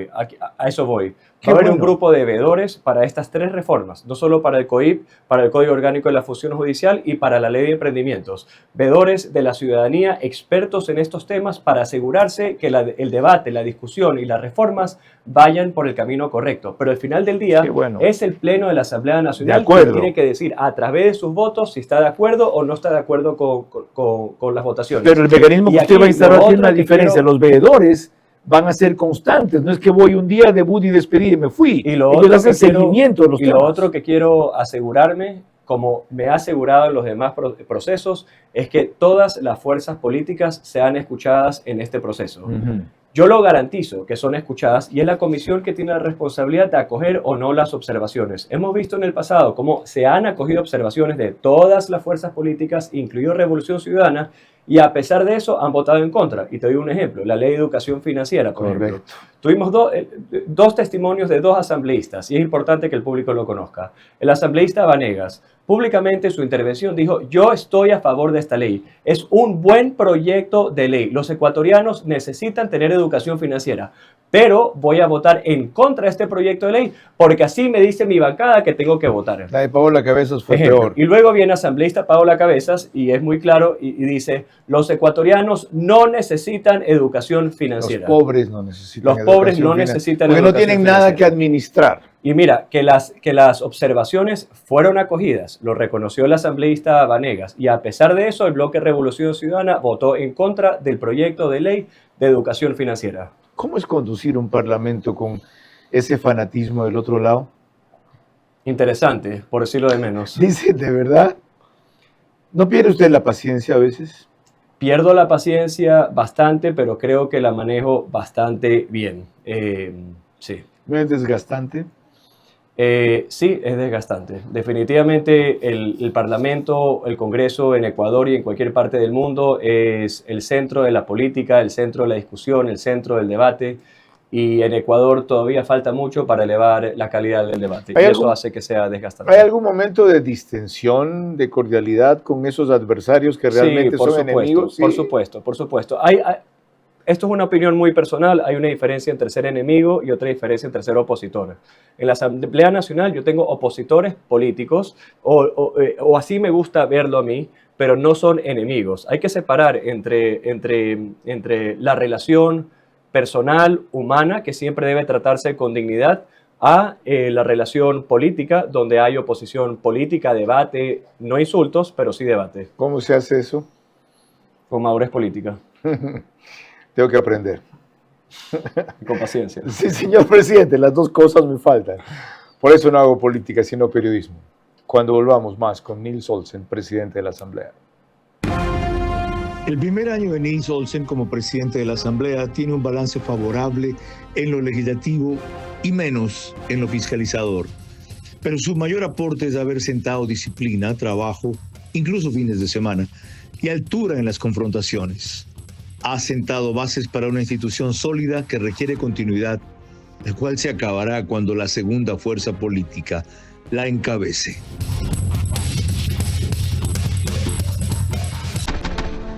A eso voy. Va a haber un grupo de veedores para estas 3 reformas, no solo para el COIP, para el Código Orgánico de la Función Judicial y para la Ley de Emprendimientos. Veedores de la ciudadanía, expertos en estos temas para asegurarse que el debate, la discusión y las reformas vayan por el camino correcto. Pero al final del día es el Pleno de la Asamblea Nacional que tiene que decir a través de sus votos si está de acuerdo o no está de acuerdo con las votaciones. Pero el mecanismo que usted va a instalar tiene una diferencia. Los veedores van a ser constantes, no es que voy un día, debut y despedí y me fui. Y lo otro que quiero asegurarme, como me ha asegurado en los demás procesos, es que todas las fuerzas políticas sean escuchadas en este proceso. Yo lo garantizo que son escuchadas y es la comisión que tiene la responsabilidad de acoger o no las observaciones. Hemos visto en el pasado cómo se han acogido observaciones de todas las fuerzas políticas, incluido Revolución Ciudadana, y a pesar de eso han votado en contra. Y te doy un ejemplo, la ley de educación financiera, por ejemplo. Tuvimos dos testimonios de dos asambleístas y es importante que el público lo conozca. El asambleísta Vanegas, públicamente en su intervención dijo, yo estoy a favor de esta ley. Es un buen proyecto de ley. Los ecuatorianos necesitan tener educación financiera, pero voy a votar en contra de este proyecto de ley porque así me dice mi bancada que tengo que votar. La de Paola Cabezas fue peor. Y luego viene asambleísta Paola Cabezas y es muy claro y dice, los ecuatorianos no necesitan educación financiera. Los pobres no necesitan Los pobres no necesitan porque no tienen nada que administrar. Y mira, que las observaciones fueron acogidas, lo reconoció el asambleísta Vanegas, y a pesar de eso, el Bloque Revolución Ciudadana votó en contra del proyecto de ley de educación financiera. ¿Cómo es conducir un parlamento con ese fanatismo del otro lado? Interesante, por decirlo de menos. Dice, ¿de verdad? ¿No pierde usted la paciencia a veces? Pierdo la paciencia bastante, pero creo que la manejo bastante bien. Sí. ¿No es desgastante? Sí, es desgastante. Definitivamente el Parlamento, el Congreso en Ecuador y en cualquier parte del mundo es el centro de la política, el centro de la discusión, el centro del debate. Y en Ecuador todavía falta mucho para elevar la calidad del debate. Y eso hace que sea desgastante. ¿Hay algún momento de distensión, de cordialidad con esos adversarios que realmente son enemigos? Sí, por supuesto, por supuesto. Esto es una opinión muy personal. Hay una diferencia entre ser enemigo y otra diferencia entre ser opositor. En la Asamblea Nacional yo tengo opositores políticos, o así me gusta verlo a mí, pero no son enemigos. Hay que separar entre la relación personal, humana, que siempre debe tratarse con dignidad, a la relación política, donde hay oposición política, debate, no insultos, pero sí debate. ¿Cómo se hace eso? Con madurez política. Tengo que aprender. Con paciencia. Sí, señor presidente, las dos cosas me faltan. Por eso no hago política, sino periodismo. Cuando volvamos más con Nils Olsen, presidente de la Asamblea. El primer año de Nils Olsen como presidente de la Asamblea tiene un balance favorable en lo legislativo y menos en lo fiscalizador. Pero su mayor aporte es haber sentado disciplina, trabajo, incluso fines de semana, y altura en las confrontaciones. Ha sentado bases para una institución sólida que requiere continuidad, la cual se acabará cuando la segunda fuerza política la encabece.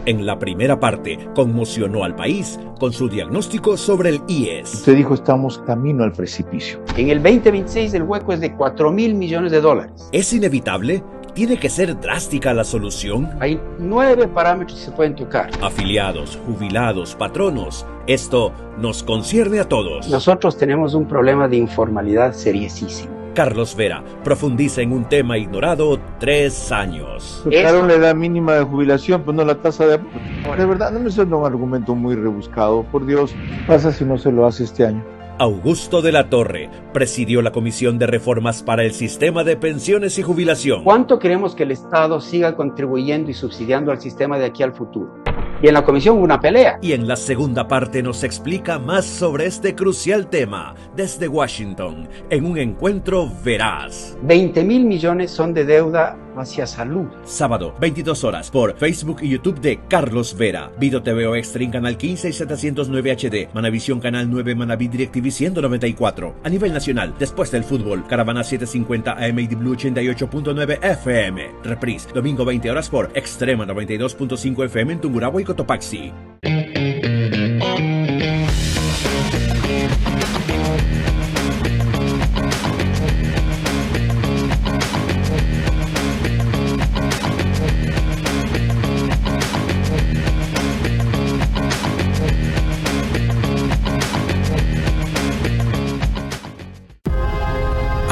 En la primera parte, conmocionó al país con su diagnóstico sobre el IES. Usted dijo, estamos camino al precipicio. En el 2026 el hueco es de 4.000 millones de dólares. ¿Es inevitable? ¿Tiene que ser drástica la solución? Hay 9 parámetros que se pueden tocar. Afiliados, jubilados, patronos. Esto nos concierne a todos. Nosotros tenemos un problema de informalidad seriosísimo. Carlos Vera profundiza en un tema ignorado 3 años. Tocaron la edad mínima de jubilación, pues no la tasa de aporte. De verdad, no me suena un argumento muy rebuscado. Por Dios, pasa si no se lo hace este año. Augusto de la Torre presidió la Comisión de Reformas para el Sistema de Pensiones y Jubilación. ¿Cuánto queremos que el Estado siga contribuyendo y subsidiando al sistema de aquí al futuro? Y en la comisión hubo una pelea. Y en la segunda parte nos explica más sobre este crucial tema desde Washington, en un encuentro veraz. 20.000 millones son de deuda hacia salud. Sábado, 22 horas, por Facebook y YouTube de Carlos Vera. Video TVO Extra en Canal 15 y 709 HD. Manavisión Canal 9, Manaví DirecTV 194. A nivel nacional, después del fútbol, Caravana 750 AM y Blue 88.9 FM. Reprise, domingo 20 horas por Extrema 92.5 FM en Tungurahua y Cotopaxi.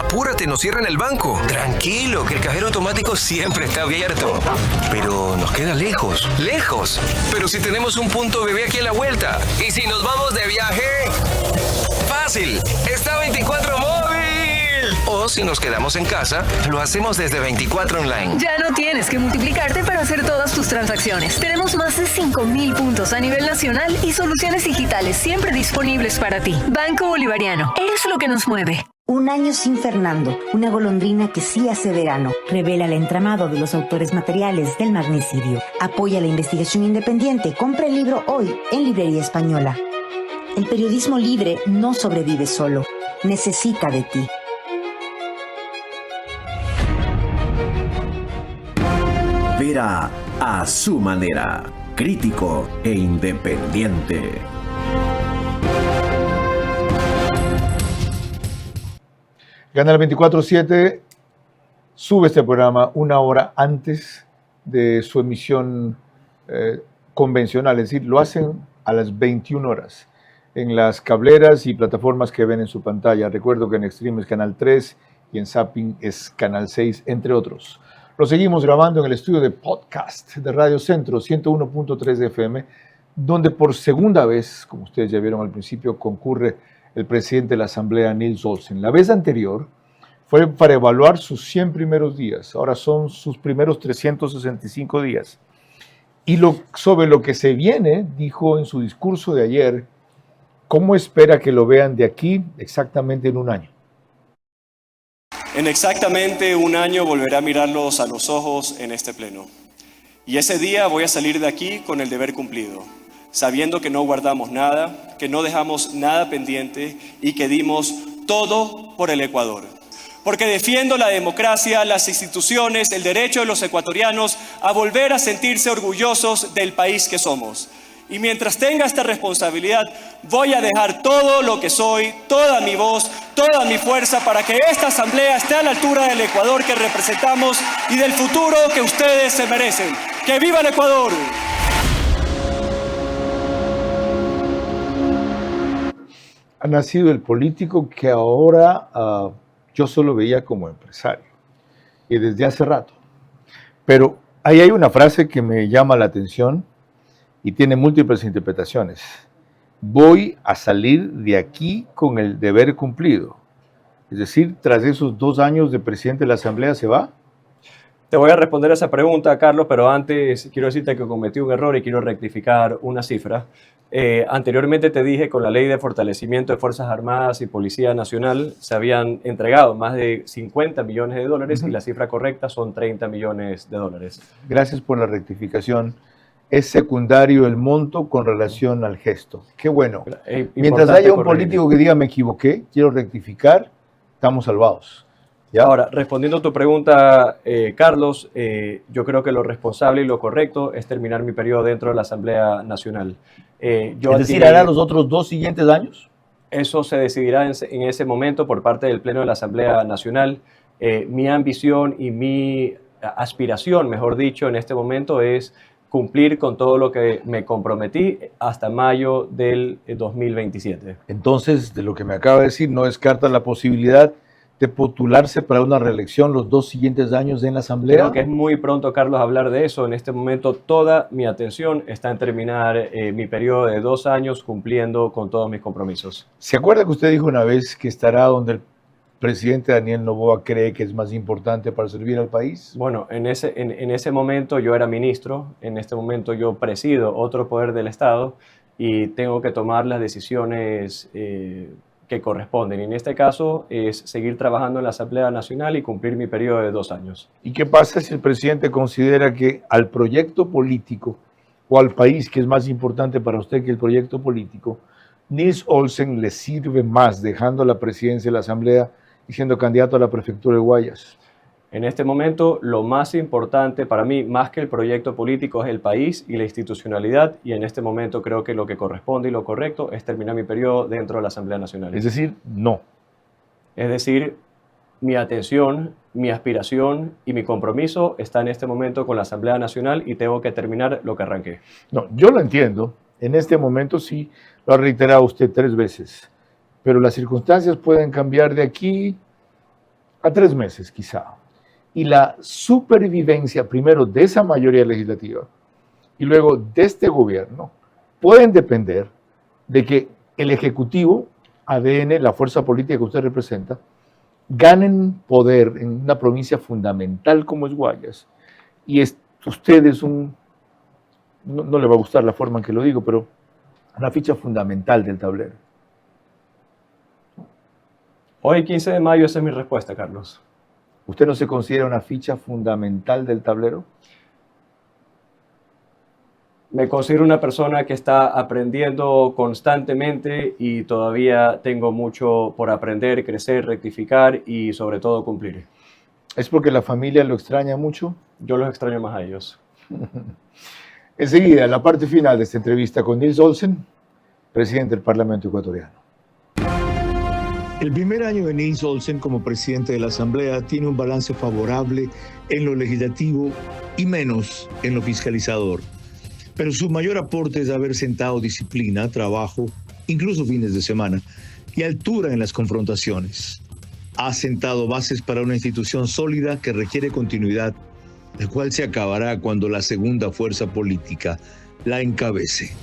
Apúrate, nos cierran el banco. Tranquilo, que el cajero automático siempre está abierto. Pero nos queda lejos. ¡Lejos! Pero si tenemos un punto bebé aquí a la vuelta. ¿Y si nos vamos de viaje? ¡Fácil! ¡Está 24 móvil! O si nos quedamos en casa, lo hacemos desde 24 online. Ya no tienes que multiplicarte para hacer todas tus transacciones. Tenemos más de 5.000 puntos a nivel nacional y soluciones digitales siempre disponibles para ti. Banco Bolivariano. Eres lo que nos mueve. Un año sin Fernando, una golondrina que sí hace verano, revela el entramado de los autores materiales del magnicidio. Apoya la investigación independiente, compra el libro hoy en Librería Española. El periodismo libre no sobrevive solo, necesita de ti. Vera a su manera, crítico e independiente. Canal 24/7 sube este programa una hora antes de su emisión convencional, es decir, lo hacen a las 21 horas en las cableras y plataformas que ven en su pantalla. Recuerdo que en Extreme es Canal 3 y en Zapping es Canal 6, entre otros. Lo seguimos grabando en el estudio de podcast de Radio Centro 101.3 de FM, donde por segunda vez, como ustedes ya vieron al principio, concurre el presidente de la Asamblea, Nils Olsen. La vez anterior fue para evaluar sus 100 primeros días, ahora son sus primeros 365 días. Y sobre lo que se viene, dijo en su discurso de ayer, ¿cómo espera que lo vean de aquí exactamente en un año? En exactamente un año volveré a mirarlos a los ojos en este pleno. Y ese día voy a salir de aquí con el deber cumplido, sabiendo que no guardamos nada, que no dejamos nada pendiente y que dimos todo por el Ecuador. Porque defiendo la democracia, las instituciones, el derecho de los ecuatorianos a volver a sentirse orgullosos del país que somos. Y mientras tenga esta responsabilidad, voy a dejar todo lo que soy, toda mi voz, toda mi fuerza para que esta asamblea esté a la altura del Ecuador que representamos y del futuro que ustedes se merecen. ¡Que viva el Ecuador! Ha nacido el político que ahora yo solo veía como empresario, y desde hace rato. Pero ahí hay una frase que me llama la atención y tiene múltiples interpretaciones. Voy a salir de aquí con el deber cumplido. Es decir, tras esos 2 años de presidente de la Asamblea, ¿se va? Te voy a responder a esa pregunta, Carlos, pero antes quiero decirte que cometí un error y quiero rectificar una cifra. Anteriormente te dije, con la ley de fortalecimiento de Fuerzas Armadas y Policía Nacional, se habían entregado más de 50 millones de dólares y la cifra correcta son 30 millones de dólares. Gracias por la rectificación. Es secundario el monto con relación al gesto. Qué bueno. Mientras haya un político que diga me equivoqué, quiero rectificar, estamos salvados. ¿Ya? Ahora, respondiendo a tu pregunta, Carlos, yo creo que lo responsable y lo correcto es terminar mi periodo dentro de la Asamblea Nacional. Es decir, ¿hará los otros 2 siguientes años? Eso se decidirá en ese momento por parte del Pleno de la Asamblea Nacional. Mi ambición y mi aspiración, mejor dicho, en este momento es cumplir con todo lo que me comprometí hasta mayo del 2027. Entonces, de lo que me acaba de decir, no descarta la posibilidad de postularse para una reelección los 2 siguientes años en la Asamblea. Creo que es muy pronto, Carlos, hablar de eso. En este momento toda mi atención está en terminar mi periodo de 2 años cumpliendo con todos mis compromisos. ¿Se acuerda que usted dijo una vez que estará donde el presidente Daniel Noboa cree que es más importante para servir al país? Bueno, en ese momento yo era ministro, en este momento yo presido otro poder del Estado y tengo que tomar las decisiones que corresponden. Y en este caso es seguir trabajando en la Asamblea Nacional y cumplir mi periodo de 2 años. ¿Y qué pasa si el presidente considera que al proyecto político o al país, que es más importante para usted que el proyecto político, Nils Olsen le sirve más dejando la presidencia de la Asamblea y siendo candidato a la prefectura de Guayas? En este momento, lo más importante para mí, más que el proyecto político, es el país y la institucionalidad, y en este momento creo que lo que corresponde y lo correcto es terminar mi periodo dentro de la Asamblea Nacional. Es decir, no. Es decir, mi atención, mi aspiración y mi compromiso está en este momento con la Asamblea Nacional y tengo que terminar lo que arranqué. No, yo lo entiendo. En este momento sí, lo ha reiterado usted 3 veces, pero las circunstancias pueden cambiar de aquí a 3 meses quizá. Y la supervivencia primero de esa mayoría legislativa y luego de este gobierno pueden depender de que el Ejecutivo, ADN, la fuerza política que usted representa, ganen poder en una provincia fundamental como es Guayas. Y usted es no le va a gustar la forma en que lo digo, pero una ficha fundamental del tablero. Hoy, 15 de mayo, esa es mi respuesta, Carlos. ¿Usted no se considera una ficha fundamental del tablero? Me considero una persona que está aprendiendo constantemente y todavía tengo mucho por aprender, crecer, rectificar y sobre todo cumplir. ¿Es porque la familia lo extraña mucho? Yo los extraño más a ellos. Enseguida, la parte final de esta entrevista con Nils Olsen, presidente del Parlamento ecuatoriano. El primer año de Nils Olsen como presidente de la Asamblea tiene un balance favorable en lo legislativo y menos en lo fiscalizador. Pero su mayor aporte es haber sentado disciplina, trabajo, incluso fines de semana, y altura en las confrontaciones. Ha sentado bases para una institución sólida que requiere continuidad, la cual se acabará cuando la segunda fuerza política la encabece.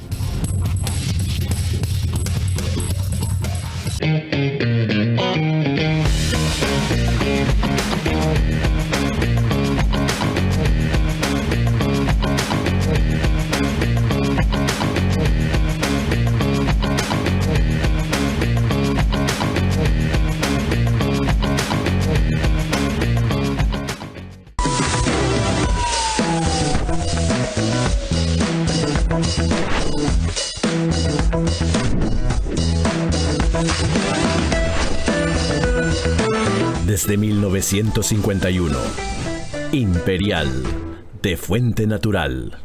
Desde 1951, Imperial, de fuente natural.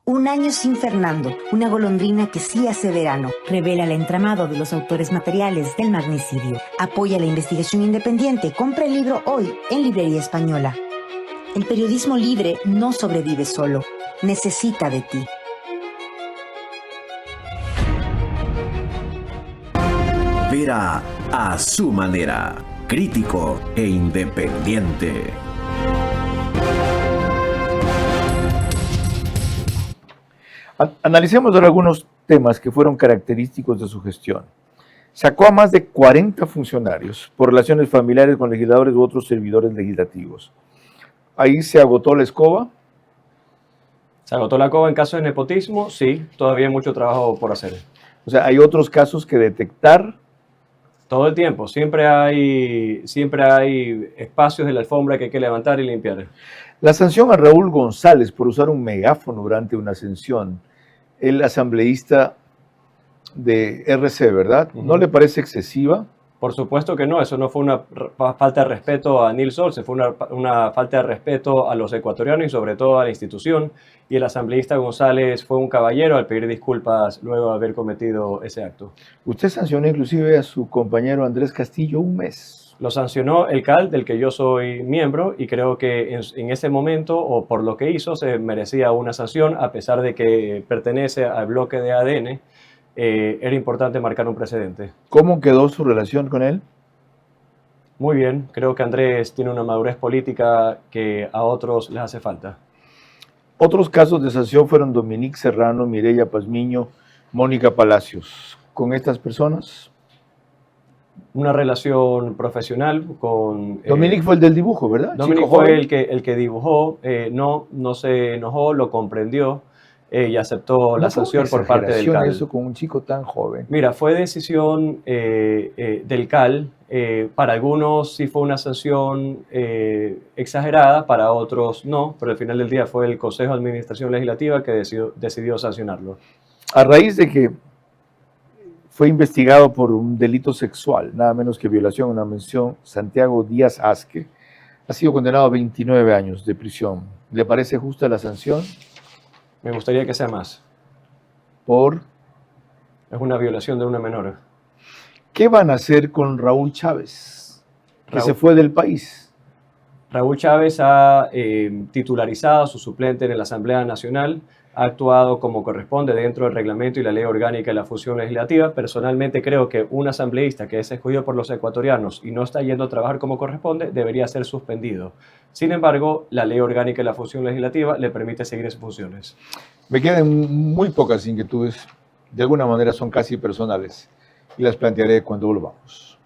Un año sin Fernando, una golondrina que sí hace verano, revela el entramado de los autores materiales del magnicidio. Apoya la investigación independiente, compra el libro hoy en Librería Española. El periodismo libre no sobrevive solo, necesita de ti. Vera a su manera, crítico e independiente. Analicemos ahora algunos temas que fueron característicos de su gestión. Sacó a más de 40 funcionarios por relaciones familiares con legisladores u otros servidores legislativos. Ahí se agotó la escoba. ¿Se agotó la escoba en caso de nepotismo? Sí, todavía hay mucho trabajo por hacer. O sea, hay otros casos que detectar. Todo el tiempo, siempre hay espacios de la alfombra que hay que levantar y limpiar. La sanción a Raúl González por usar un megáfono durante una ascensión, el asambleísta de RC, ¿verdad? ¿No le parece excesiva? Por supuesto que no, eso no fue una falta de respeto a Nils Olsen, fue una falta de respeto a los ecuatorianos y sobre todo a la institución. Y el asambleísta González fue un caballero al pedir disculpas luego de haber cometido ese acto. Usted sancionó inclusive a su compañero Andrés Castillo un mes. Lo sancionó el CAL, del que yo soy miembro, y creo que en ese momento, o por lo que hizo, se merecía una sanción, a pesar de que pertenece al bloque de ADN. Era importante marcar un precedente. ¿Cómo quedó su relación con él? Muy bien, creo que Andrés tiene una madurez política que a otros les hace falta. Otros casos de sanción fueron Dominique Serrano, Mireya Pazmiño, Mónica Palacios. ¿Con estas personas? Una relación profesional con... Dominique fue el del dibujo, ¿verdad? Dominique fue el que dibujó, no se enojó, lo comprendió. Y aceptó la sanción por parte del CAL. Eso con un chico tan joven? Mira, fue decisión del CAL. Para algunos sí fue una sanción exagerada, para otros no, pero al final del día fue el Consejo de Administración Legislativa que decidió sancionarlo. A raíz de que fue investigado por un delito sexual, nada menos que violación a una mención, Santiago Díaz Azque ha sido condenado a 29 años de prisión. ¿Le parece justa la sanción? Me gustaría que sea más. ¿Por? Es una violación de una menor. ¿Qué van a hacer con Raúl Chávez, que se fue del país? Raúl Chávez ha titularizado a su suplente en la Asamblea Nacional, ha actuado como corresponde dentro del reglamento y la ley orgánica de la función legislativa. Personalmente creo que un asambleísta que es escogido por los ecuatorianos y no está yendo a trabajar como corresponde debería ser suspendido. Sin embargo, la ley orgánica de la función legislativa le permite seguir en sus funciones. Me quedan muy pocas inquietudes, de alguna manera son casi personales, y las plantearé cuando volvamos.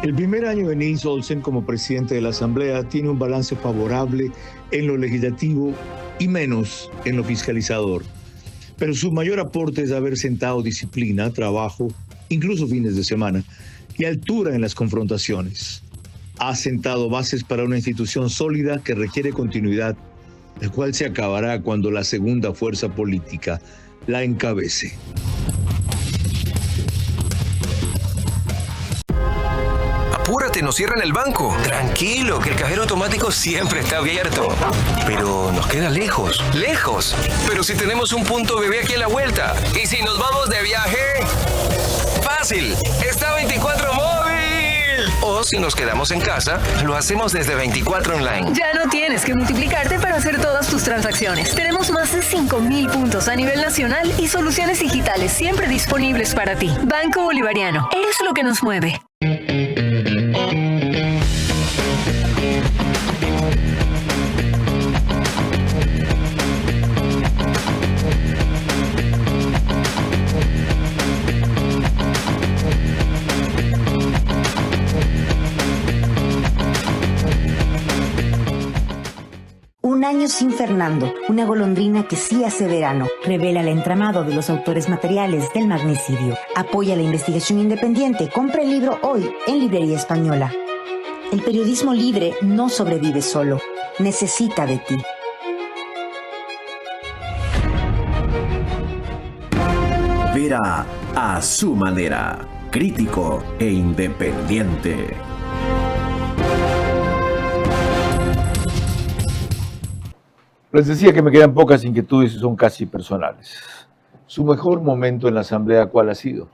El primer año de Nils Olsen como presidente de la Asamblea tiene un balance favorable en lo legislativo y menos en lo fiscalizador. Pero su mayor aporte es haber sentado disciplina, trabajo, incluso fines de semana, y altura en las confrontaciones. Ha sentado bases para una institución sólida que requiere continuidad, la cual se acabará cuando la segunda fuerza política la encabece. Apúrate, nos cierran el banco. Tranquilo, que el cajero automático siempre está abierto. Pero nos queda lejos. ¡Lejos! Pero si tenemos un punto bebé aquí a la vuelta. ¿Y si nos vamos de viaje? ¡Fácil! ¡Está 24 móvil! O si nos quedamos en casa, lo hacemos desde 24 online. Ya no tienes que multiplicarte para hacer todas tus transacciones. Tenemos más de 5.000 puntos a nivel nacional y soluciones digitales siempre disponibles para ti. Banco Bolivariano. Eres lo que nos mueve. Un año sin Fernando, una golondrina que sí hace verano, revela el entramado de los autores materiales del magnicidio. Apoya la investigación independiente, compra el libro hoy en Librería Española. El periodismo libre no sobrevive solo, necesita de ti. Vera a su manera, crítico e independiente. Les decía que me quedan pocas inquietudes y son casi personales. ¿Su mejor momento en la Asamblea cuál ha sido?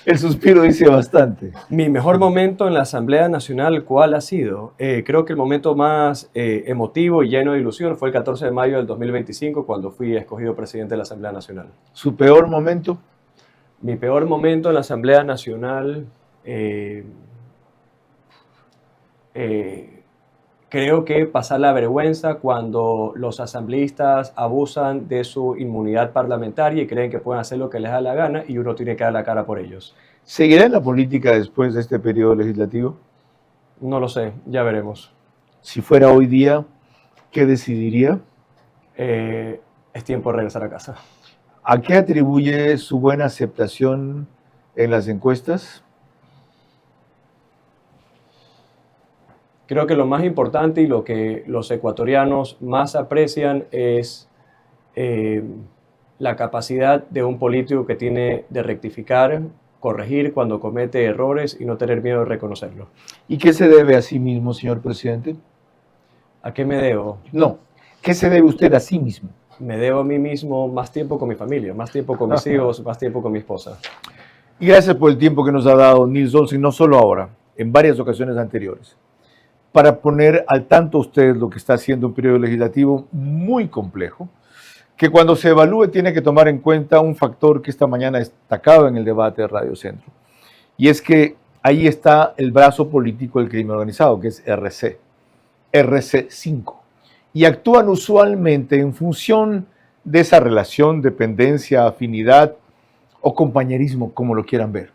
El suspiro dice bastante. Mi mejor momento en la Asamblea Nacional, ¿cuál ha sido? Creo que el momento más emotivo y lleno de ilusión fue el 14 de mayo del 2025, cuando fui escogido presidente de la Asamblea Nacional. ¿Su peor momento? Mi peor momento en la Asamblea Nacional... creo que pasar la vergüenza cuando los asambleístas abusan de su inmunidad parlamentaria y creen que pueden hacer lo que les da la gana y uno tiene que dar la cara por ellos. ¿Seguirá en la política después de este periodo legislativo? No lo sé, ya veremos. Si fuera hoy día, ¿qué decidiría? Es tiempo de regresar a casa. ¿A qué atribuye su buena aceptación en las encuestas? Creo que lo más importante y lo que los ecuatorianos más aprecian es la capacidad de un político que tiene de rectificar, corregir cuando comete errores y no tener miedo de reconocerlo. ¿Y qué se debe a sí mismo, señor presidente? ¿A qué me debo? No, ¿qué se debe usted a sí mismo? Me debo a mí mismo más tiempo con mi familia, más tiempo con mis hijos, más tiempo con mi esposa. Y gracias por el tiempo que nos ha dado Nils Olsen, no solo ahora, en varias ocasiones anteriores, para poner al tanto a ustedes lo que está haciendo un periodo legislativo muy complejo, que cuando se evalúe tiene que tomar en cuenta un factor que esta mañana ha destacado en el debate de Radio Centro, y es que ahí está el brazo político del crimen organizado, que es RC5, y actúan usualmente en función de esa relación, dependencia, afinidad o compañerismo, como lo quieran ver.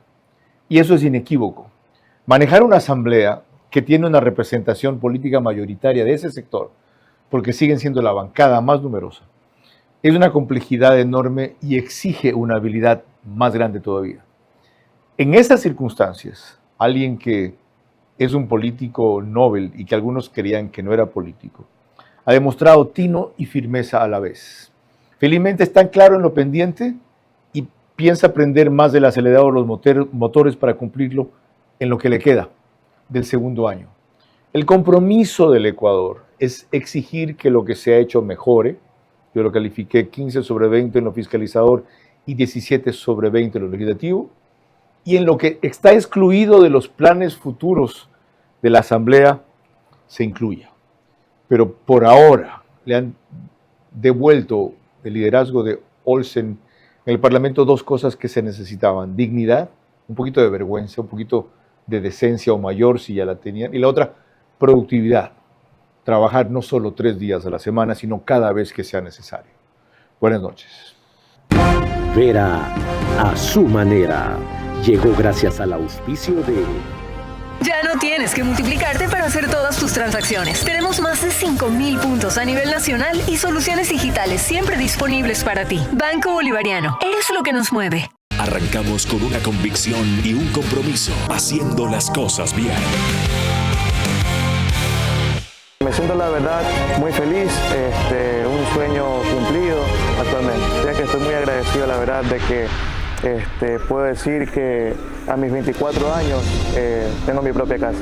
Y eso es inequívoco. Manejar una asamblea que tiene una representación política mayoritaria de ese sector, porque siguen siendo la bancada más numerosa, es una complejidad enorme y exige una habilidad más grande todavía. En esas circunstancias, alguien que es un político Nobel y que algunos creían que no era político, ha demostrado tino y firmeza a la vez. Felizmente está claro en lo pendiente y piensa aprender más del acelerador de los motores para cumplirlo en lo que le queda del segundo año. El compromiso del Ecuador es exigir que lo que se ha hecho mejore. Yo lo califiqué 15 sobre 20 en lo fiscalizador y 17 sobre 20 en lo legislativo. Y en lo que está excluido de los planes futuros de la Asamblea, se incluya. Pero por ahora le han devuelto el liderazgo de Olsen en el Parlamento dos cosas que se necesitaban: dignidad, un poquito de vergüenza, un poquito de decencia o mayor si ya la tenían, y la otra, productividad. Trabajar no solo 3 días a la semana, sino cada vez que sea necesario. Buenas noches. Vera a su manera. Llegó gracias al auspicio de Ya no tienes que multiplicarte para hacer todas tus transacciones. Tenemos más de 5.000 puntos a nivel nacional y soluciones digitales siempre disponibles para ti. Banco Bolivariano, eres lo que nos mueve. Arrancamos con una convicción y un compromiso, haciendo las cosas bien. Me siento la verdad muy feliz, un sueño cumplido actualmente. Ya que estoy muy agradecido la verdad de que puedo decir que a mis 24 años tengo mi propia casa.